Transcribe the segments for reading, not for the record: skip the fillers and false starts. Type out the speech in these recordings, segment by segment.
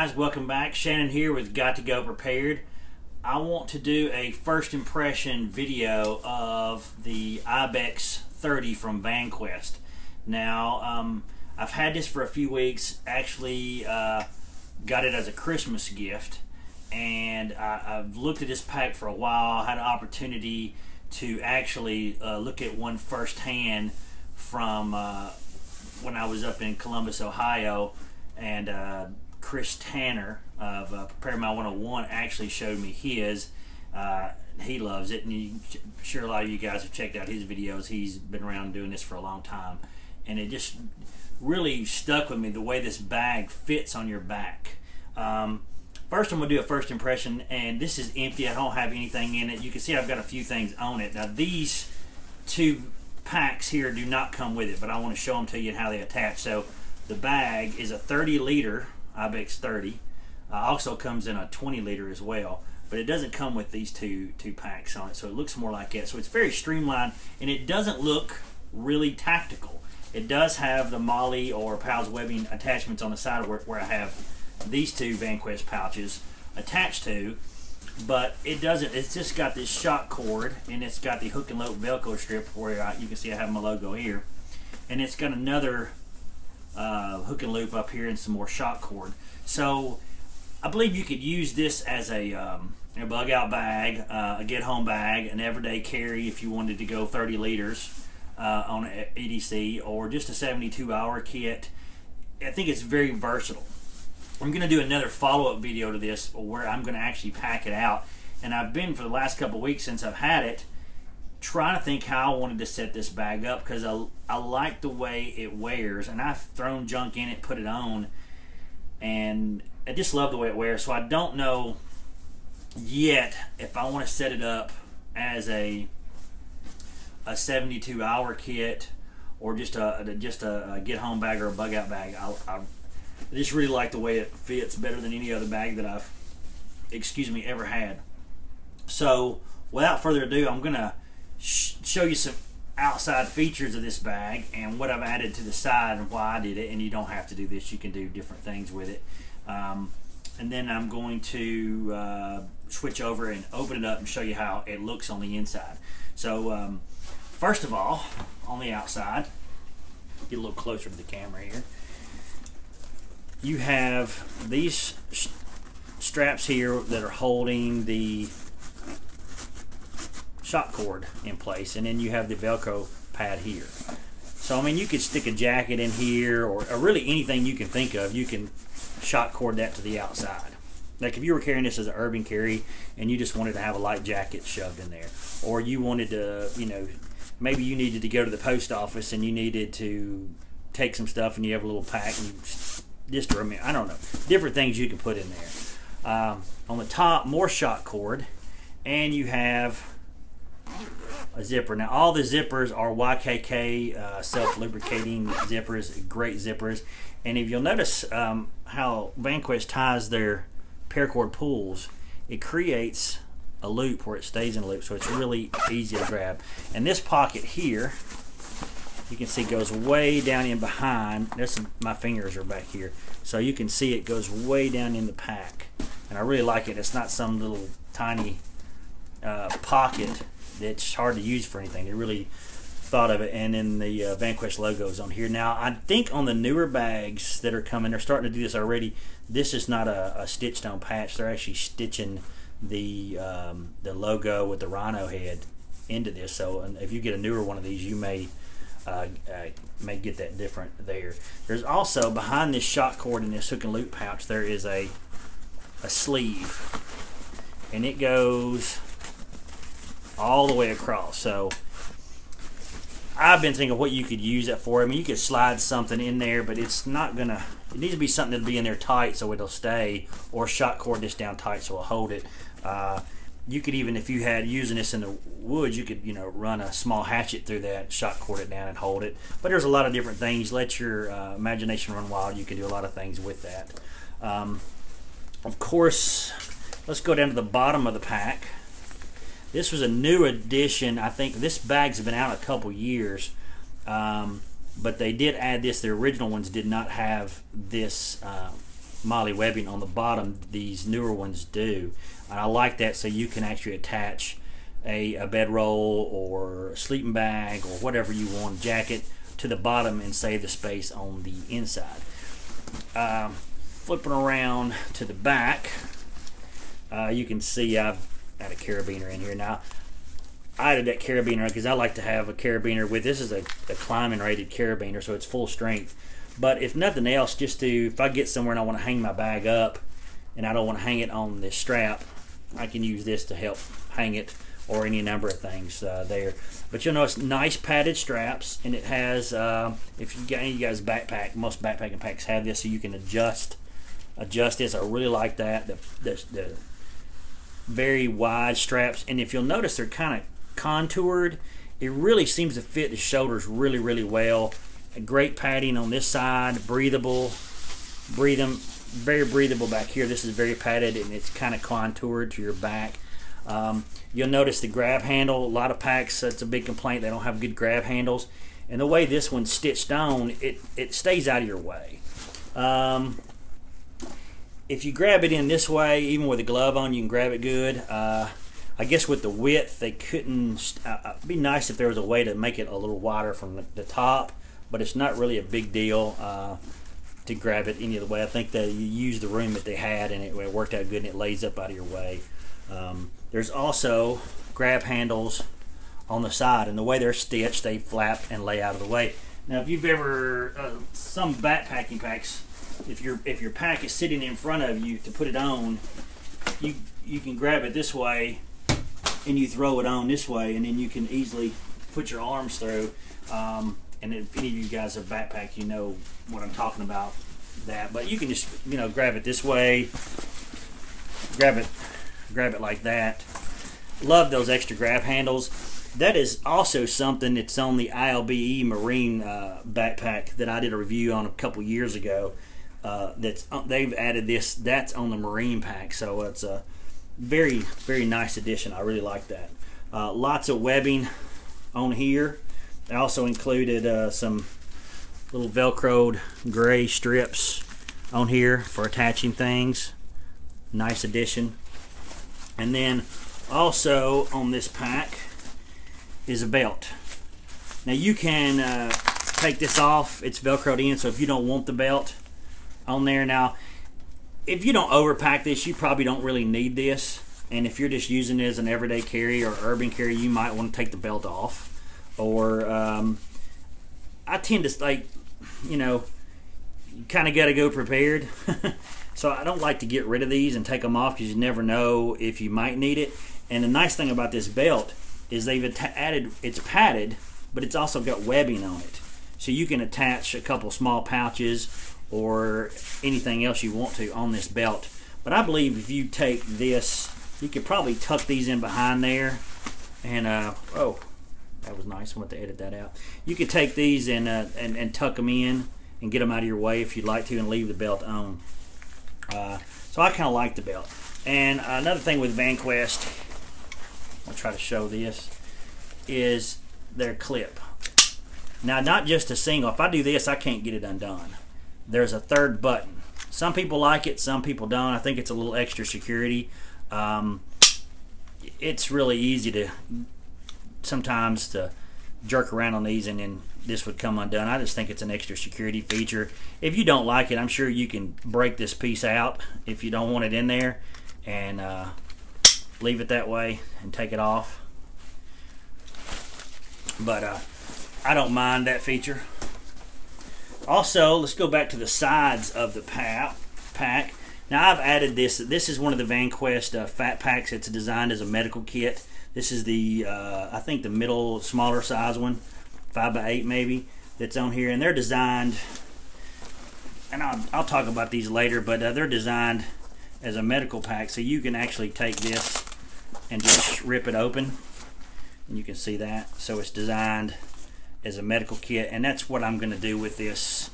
guys, welcome back. Shannon here with Got to Go Prepared. I want to do a first impression video of the IBEX 30 from Vanquest. Now, I've had this for a few weeks. Actually, got it as a Christmas gift, and I've looked at this pack for a while. I had an opportunity to actually look at one firsthand from when I was up in Columbus, Ohio, and Chris Tanner of Prepare My 101 actually showed me his. He loves it, and I'm sure a lot of you guys have checked out his videos. He's been around doing this for a long time, and it just really stuck with me the way this bag fits on your back. First, I'm going to do a first impression, and this is empty. I don't have anything in it. You can see I've got a few things on it. Now, these two packs here do not come with it, but I want to show them to you and how they attach. So the bag is a 30-liter IBEX 30. Also comes in a 20-liter as well, but it doesn't come with these two packs on it, so it looks more like that. So it's very streamlined, and it doesn't look really tactical. It does have the Molly or Pals webbing attachments on the side where I have these two Vanquest pouches attached to, but it doesn't. It's just got this shock cord, and it's got the hook and loop Velcro strip where you can see I have my logo here, and it's got another hook and loop up here and some more shock cord. So I believe you could use this as a bug out bag, a get home bag, an everyday carry if you wanted to go 30 liters on an EDC, or just a 72-hour kit. I think it's very versatile. I'm going to do another follow-up video to this where I'm going to actually pack it out, and I've been for the last couple of weeks since I've had it trying to think how I wanted to set this bag up, because I like the way it wears, and I've thrown junk in it, put it on, and I just love the way it wears. So I don't know yet if I want to set it up as a 72-hour kit or just a get home bag or a bug out bag. I just really like the way it fits, better than any other bag that I've ever had. So without further ado, I'm gonna show you some outside features of this bag and what I've added to the side and why I did it. And you don't have to do this, you can do different things with it. And then I'm going to switch over and open it up and show you how it looks on the inside. So first of all, on the outside, get a little closer to the camera here, you have these straps here that are holding the shock cord in place, and then you have the Velcro pad here. So I mean, you could stick a jacket in here, or really anything you can think of. You can shock cord that to the outside. Like if you were carrying this as an urban carry and you just wanted to have a light jacket shoved in there, or you wanted to, maybe you needed to go to the post office and you needed to take some stuff, and you have a little pack, and I don't know, different things you can put in there. On the top, more shock cord, and you have a zipper. Now all the zippers are YKK self-lubricating zippers, great zippers. And if you'll notice how Vanquest ties their paracord pulls, it creates a loop where it stays in a loop, so it's really easy to grab. And this pocket here, you can see, goes way down in behind. My fingers are back here, so you can see it goes way down in the pack, and I really like it. It's not some little tiny pocket that's hard to use for anything. They really thought of it. And then the Vanquish logos on here. Now I think on the newer bags that are coming, they're starting to do this already. This is not a stitched on patch. They're actually stitching the logo with the rhino head into this. So if you get a newer one of these, you may get that different there. There's also, behind this shock cord and this hook and loop pouch, there is a sleeve, and it goes all the way across. So I've been thinking what you could use that for. I mean, you could slide something in there, but it's not gonna, it needs to be something that'll be in there tight so it'll stay, or shock cord this down tight so it'll hold it. You could even, if you had using this in the woods, you could, run a small hatchet through that, shock cord it down and hold it. But there's a lot of different things. Let your imagination run wild. You can do a lot of things with that. Of course, let's go down to the bottom of the pack. This was a new addition. I think this bag's been out a couple years, but they did add this. The original ones did not have this MOLLE webbing on the bottom. These newer ones do, and I like that, so you can actually attach a bedroll or a sleeping bag or whatever you want, jacket, to the bottom and save the space on the inside. Flipping around to the back, you can see I've got a carabiner in here. Now, I added that carabiner because I like to have a carabiner with, this is a climbing rated carabiner, so it's full strength. But if nothing else, just to, if I get somewhere and I want to hang my bag up and I don't want to hang it on this strap, I can use this to help hang it, or any number of things there. But you'll notice nice padded straps, and it has, if you got any of you guys backpack, most backpacking packs have this, so you can adjust this. I really like that. The very wide straps, and if you'll notice, they're kind of contoured. It really seems to fit the shoulders really, really well. A great padding on this side, breathable, very breathable back here. This is very padded, and it's kind of contoured to your back. You'll notice the grab handle. A lot of packs, that's a big complaint, they don't have good grab handles. And the way this one's stitched on, it stays out of your way. If you grab it in this way, even with a glove on, you can grab it good. I guess with the width, they couldn't, it'd be nice if there was a way to make it a little wider from the top, but it's not really a big deal to grab it any other way. I think that you used the room that they had, and it worked out good, and it lays up out of your way. There's also grab handles on the side, and the way they're stitched, they flap and lay out of the way. Now, if you've ever, some backpacking packs, if your pack is sitting in front of you to put it on, you can grab it this way, and you throw it on this way, and then you can easily put your arms through. And if any of you guys have backpacked, you know what I'm talking about. That, but you can just, you know, grab it this way, grab it like that. Love those extra grab handles. That is also something that's on the ILBE Marine backpack that I did a review on a couple years ago. They've added this. That's on the Marine pack, so it's a very, very nice addition. I really like that. Lots of webbing on here. I also included some little Velcroed gray strips on here for attaching things. Nice addition. And then also on this pack is a belt. Now you can take this off. It's Velcroed in, so if you don't want the belt on there. Now, if you don't overpack this, you probably don't really need this. And if you're just using it as an everyday carry or urban carry, you might want to take the belt off. Or I tend to, like, you know, you kind of got to go prepared. So I don't like to get rid of these and take them off, because you never know if you might need it. And the nice thing about this belt is they've added, it's padded, but it's also got webbing on it. So you can attach a couple small pouches or anything else you want to on this belt. But I believe if you take this, you could probably tuck these in behind there. And, oh, that was nice. I want to edit that out. You could take these and tuck them in and get them out of your way if you'd like to, and leave the belt on. So I kind of like the belt. And another thing with Vanquest, I'll try to show this, is their clip. Now, not just a single. If I do this, I can't get it undone. There's a third button. Some people like it, some people don't. I think it's a little extra security. It's really easy to sometimes to jerk around on these, and then this would come undone. I just think it's an extra security feature. If you don't like it, I'm sure you can break this piece out if you don't want it in there, and leave it that way and take it off. But I don't mind that feature. Also, let's go back to the sides of the pack. Now, I've added this. This is one of the Vanquest fat packs. It's designed as a medical kit. This is the, I think the middle, smaller size one, 5x8 maybe, that's on here. And they're designed, and I'll talk about these later, but they're designed as a medical pack. So you can actually take this and just rip it open. And you can see that. So it's designed as a medical kit. And that's what I'm going to do with this.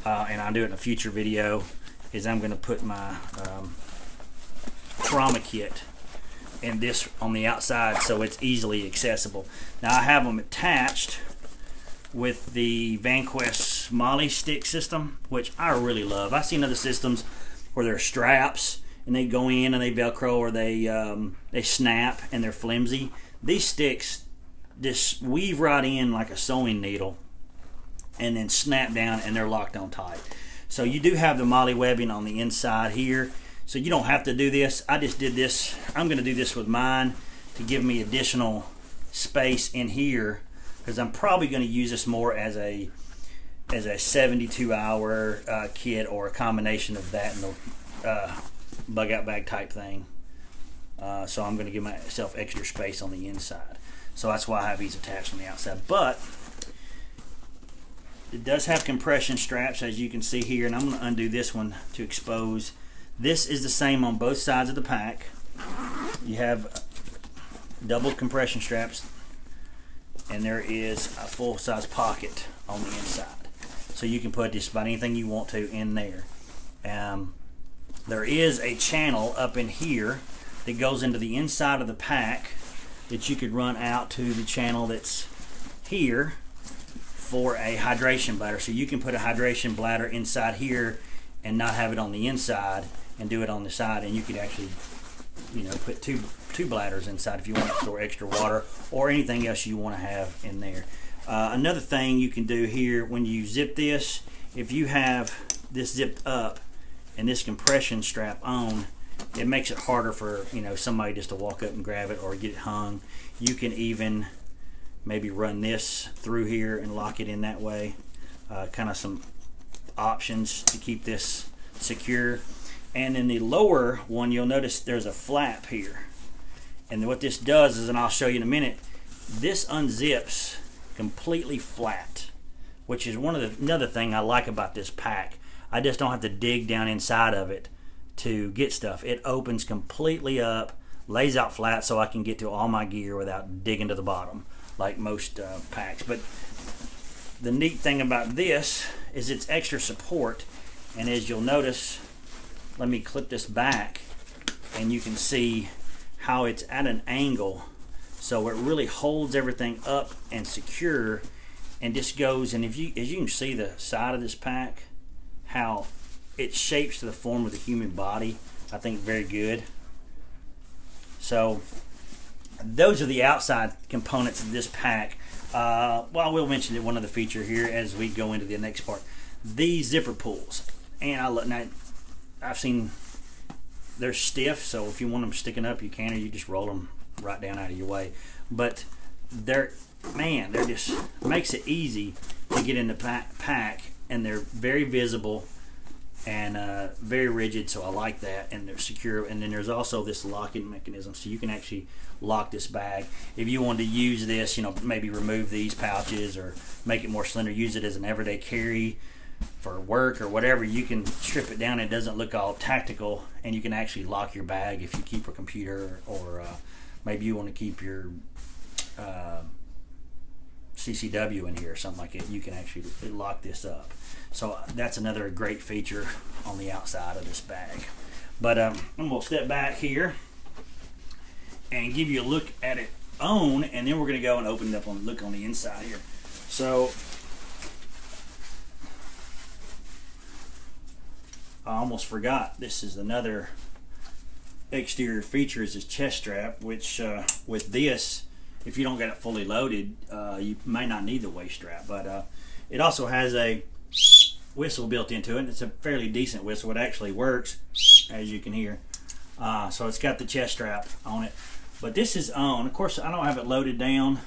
And I'll do it in a future video, is I'm going to put my trauma kit and this on the outside, so it's easily accessible. Now, I have them attached with the Vanquest MOLLE stick system, which I really love. I've seen other systems or they're straps and they go in and they Velcro, or they snap and they're flimsy. These sticks just weave right in like a sewing needle and then snap down, and they're locked on tight. So you do have the moly webbing on the inside here, so you don't have to do this. I just did this. I'm going to do this with mine to give me additional space in here, because I'm probably going to use this more as a 72-hour kit, or a combination of that and the bug out bag type thing. So I'm going to give myself extra space on the inside. So that's why I have these attached on the outside. But it does have compression straps, as you can see here, and I'm going to undo this one to expose. This is the same on both sides of the pack. You have double compression straps, and there is a full-size pocket on the inside, so you can put just about anything you want to in there. There is a channel up in here that goes into the inside of the pack that you could run out to the channel that's here for a hydration bladder. So you can put a hydration bladder inside here and not have it on the inside, and do it on the side, and you could actually, you know, put two bladders inside if you want to store extra water or anything else you want to have in there. Another thing you can do here, when you zip this, if you have this zipped up and this compression strap on, it makes it harder for, you know, somebody just to walk up and grab it or get it hung. You can even maybe run this through here and lock it in that way. Kind of some options to keep this secure. And in the lower one, you'll notice there's a flap here, and what this does is, and I'll show you in a minute, this unzips completely flat, which is another thing I like about this pack. I just don't have to dig down inside of it to get stuff. It opens completely up, lays out flat, so I can get to all my gear without digging to the bottom like most packs. But the neat thing about this is it's extra support, and as you'll notice, let me clip this back and you can see how it's at an angle, so it really holds everything up and secure, and just goes. And as you can see the side of this pack, how it shapes to the form of the human body, I think very good. So those are the outside components of this pack. Well, I will mention that one other feature here as we go into the next part, these zipper pulls. And now I've seen they're stiff, so if you want them sticking up, you can, or you just roll them right down out of your way. But they're just makes it easy to get in the pack, and they're very visible and very rigid, so I like that, and they're secure. And then there's also this locking mechanism, so you can actually lock this bag. If you wanted to use this, you know, maybe remove these pouches or make it more slender, use it as an everyday carry for work or whatever, you can strip it down. It doesn't look all tactical, and you can actually lock your bag if you keep a computer, or maybe you want to keep your CCW in here or something like it. You can actually lock this up. So that's another great feature on the outside of this bag. But I'm going to step back here and give you a look at it on, and then we're going to go and open it up and look on the inside here. So I almost forgot, this is another exterior feature, is this chest strap, which with this, if you don't get it fully loaded, you may not need the waist strap. But it also has a whistle built into it, and it's a fairly decent whistle. It actually works, as you can hear. So it's got the chest strap on it. But this is on, of course I don't have it loaded down,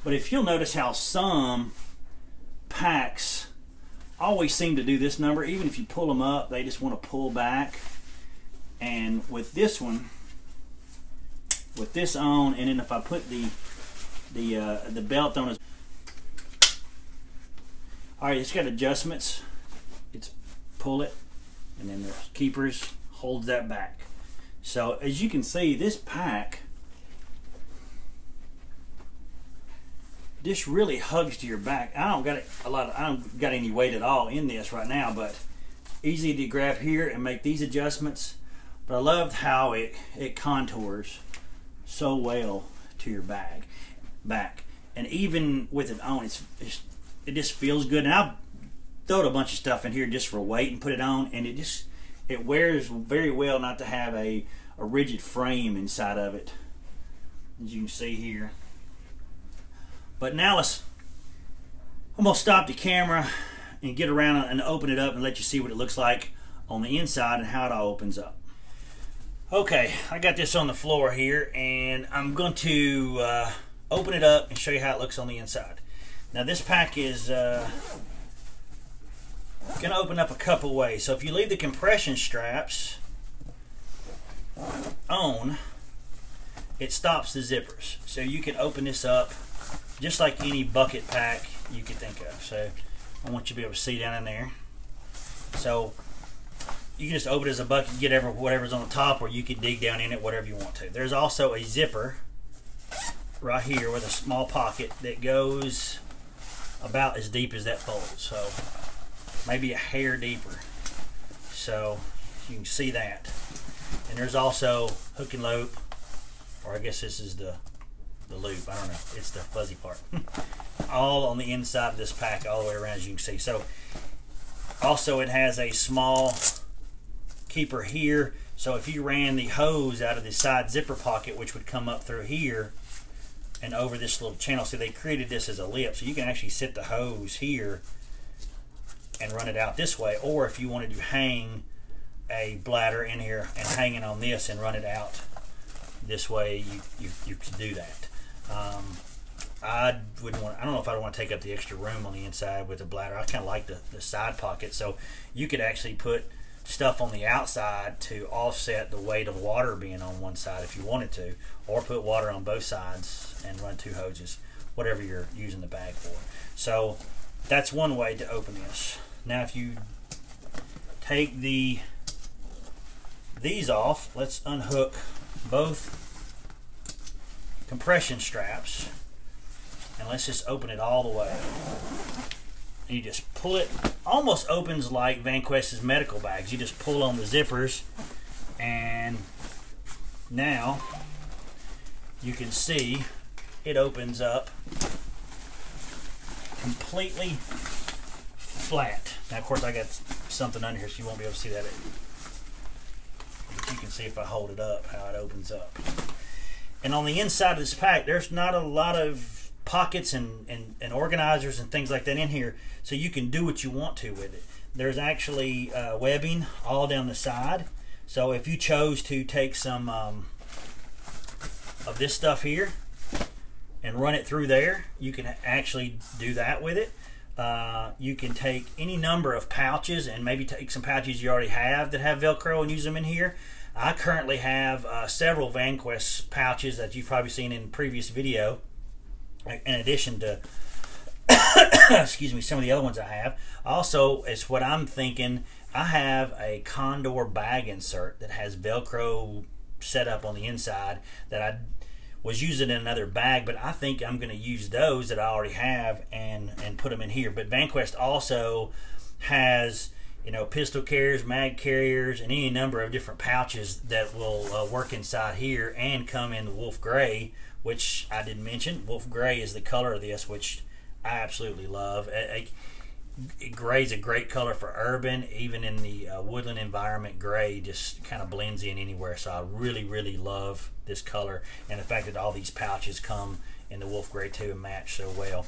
but if you'll notice how some packs always seem to do this number, even if you pull them up, they just want to pull back. And with this one, with this on, and then if I put the belt on, all right, it's got adjustments. It's pull it, and then there's keepers, holds that back. So as you can see, this pack this really hugs to your back. I don't got any weight at all in this right now, but easy to grab here and make these adjustments. But I loved how it contours so well to your back, and even with it on, it just feels good. And I've thrown a bunch of stuff in here just for weight and put it on, and it wears very well not to have a rigid frame inside of it, as you can see here. But now I'm going to stop the camera and get around and open it up and let you see what it looks like on the inside and how it all opens up. Okay, I got this on the floor here, and I'm going to open it up and show you how it looks on the inside. Now this pack is going to open up a couple ways. So if you leave the compression straps on, it stops the zippers. So you can open this up just like any bucket pack you could think of. So I want you to be able to see down in there. So you can just open it as a bucket, get whatever's on the top, or you can dig down in it, whatever you want to. There's also a zipper right here with a small pocket that goes about as deep as that folds. So maybe a hair deeper. So you can see that. And there's also hook and loop, or I guess this is the loop. I don't know. It's the fuzzy part. All on the inside of this pack, all the way around, as you can see. So also it has a small keeper here. So if you ran the hose out of the side zipper pocket, which would come up through here and over this little channel, so they created this as a lip, so you can actually sit the hose here and run it out this way. Or if you wanted to hang a bladder in here and hang it on this and run it out this way, you could do that. I don't know if I want to take up the extra room on the inside with the bladder. I kind of like the side pocket, so you could actually put stuff on the outside to offset the weight of water being on one side if you wanted to, or put water on both sides and run two hoses, whatever you're using the bag for. So that's one way to open this. Now if you take these off, let's unhook both compression straps, and let's just open it all the way. And you just pull it, almost opens like Vanquest's medical bags. You just pull on the zippers, and now you can see it opens up completely flat. Now of course I got something under here so you won't be able to see that. But you can see if I hold it up how it opens up. And on the inside of this pack, there's not a lot of pockets and organizers and things like that in here, so you can do what you want to with it. There's actually webbing all down the side, so if you chose to take some of this stuff here and run it through there, you can actually do that with it. You can take any number of pouches and maybe take some pouches you already have that have Velcro and use them in here. I currently have several Vanquest pouches that you've probably seen in a previous video, in addition to excuse me, some of the other ones I have. Also, it's what I'm thinking, I have a Condor bag insert that has Velcro set up on the inside that I was using in another bag, but I think I'm going to use those that I already have and put them in here. But Vanquest also has, you know, pistol carriers, mag carriers, and any number of different pouches that will work inside here and come in the wolf gray, which I didn't mention. Wolf gray is the color of this, which I absolutely love. Gray is a great color for urban. Even in the woodland environment, gray just kind of blends in anywhere. So I really, really love this color, and the fact that all these pouches come in the wolf gray too and match so well.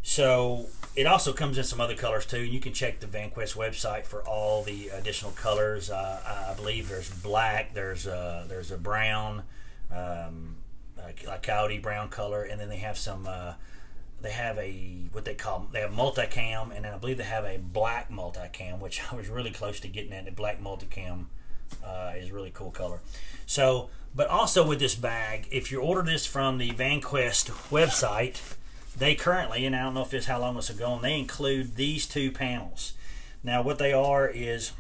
So it also comes in some other colors too. You can check the Vanquest website for all the additional colors. I believe there's black, there's a brown, like coyote brown color, and then they have some. They have what they have multicam, and then I believe they have a black multicam, which I was really close to getting at. The black multicam is a really cool color. So, but also with this bag, if you order this from the Vanquest website, they currently, and I don't know if this how long this will go on, they include these two panels. Now what they are is,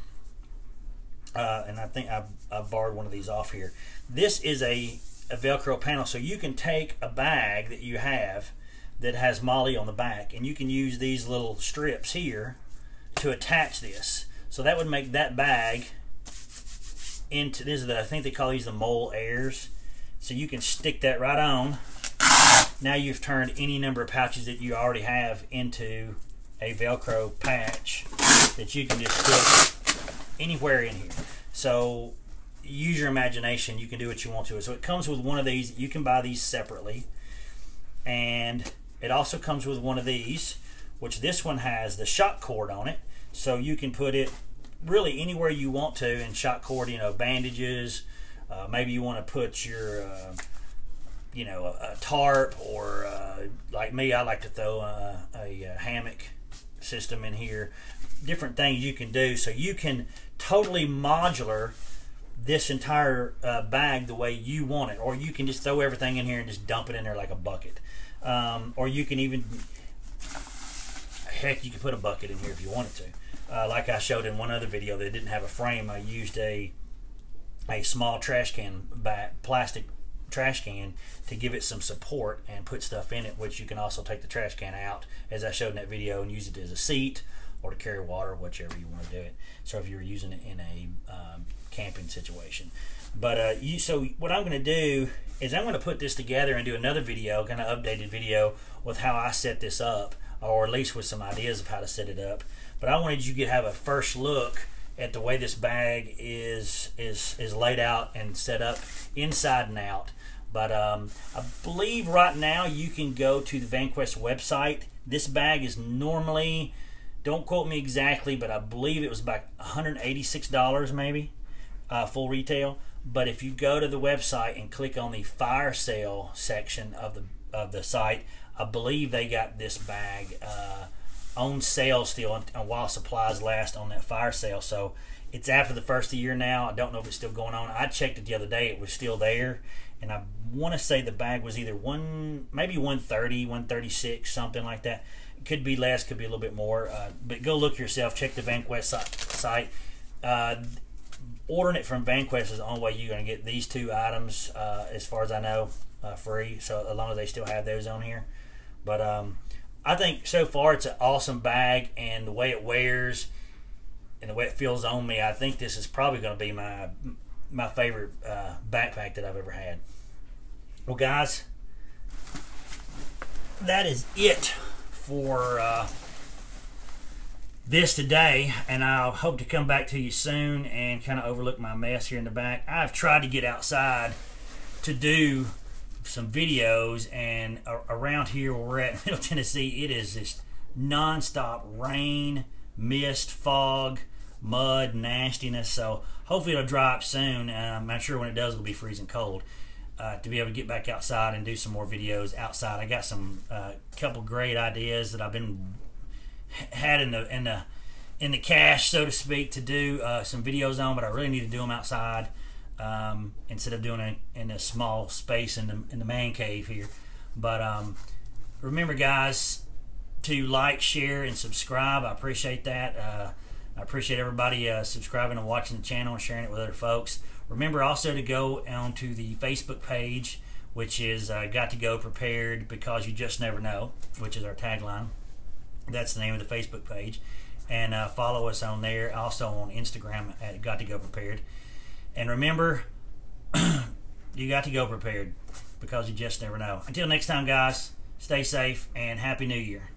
and I think I've borrowed one of these off here. This is a Velcro panel, so you can take a bag that you have that has Molly on the back, and you can use these little strips here to attach this. So that would make that bag into this. I think they call these the mole airs. So you can stick that right on. Now you've turned any number of pouches that you already have into a Velcro patch that you can just put anywhere in here. So use your imagination. You can do what you want to. So it comes with one of these. You can buy these separately, and it also comes with one of these, which this one has the shock cord on it, so you can put it really anywhere you want to. And shock cord, you know, bandages, maybe you want to put your you know, a tarp, or like me, I like to throw a hammock system in here. Different things you can do, so you can totally modular this entire bag the way you want it. Or you can just throw everything in here and just dump it in there like a bucket. Or you can even, heck, you can put a bucket in here if you wanted to. Like I showed in one other video that didn't have a frame, I used a small trash can, plastic trash can, to give it some support and put stuff in it, which you can also take the trash can out, as I showed in that video, and use it as a seat or to carry water, whichever you want to do it. So if you're using it in a camping situation. But so what I'm going to do is I'm going to put this together and do another video, kind of updated video, with how I set this up, or at least with some ideas of how to set it up. But I wanted you to have a first look at the way this bag is laid out and set up inside and out. But I believe right now you can go to the Vanquest website. This bag is normally, don't quote me exactly, but I believe it was about $186 maybe, full retail. But if you go to the website and click on the fire sale section of the site, I believe they got this bag on sale still, and while supplies last, on that fire sale. So it's after the first of the year now. I don't know if it's still going on. I checked it the other day; it was still there, and I want to say the bag was either maybe 130, 136, something like that. It could be less, could be a little bit more. But go look yourself. Check the Vanquest site. Ordering it from Vanquest is the only way you're going to get these two items, as far as I know, free. So as long as they still have those on here. But I think so far it's an awesome bag, and the way it wears and the way it feels on me, I think this is probably going to be my favorite backpack that I've ever had. Well, guys, that is it for this today, and I'll hope to come back to you soon and kind of overlook my mess here in the back. I've tried to get outside to do some videos, and around here where we're at, Middle Tennessee, it is just non-stop rain, mist, fog, mud, nastiness. So hopefully it'll dry up soon. I'm sure when it does, it'll be freezing cold. To be able to get back outside and do some more videos outside. I got some couple great ideas that I've been had in the cache, so to speak, to do some videos on, but I really need to do them outside instead of doing it in a small space in the man cave here. But remember, guys, to like, share, and subscribe. I appreciate that. I appreciate everybody subscribing and watching the channel and sharing it with other folks. Remember also to go onto the Facebook page, which is Got to Go Prepared, because you just never know, which is our tagline. That's the name of the Facebook page. And follow us on there. Also on Instagram at Got to Go Prepared. And remember, you got to go prepared, because you just never know. Until next time, guys, stay safe and Happy New Year.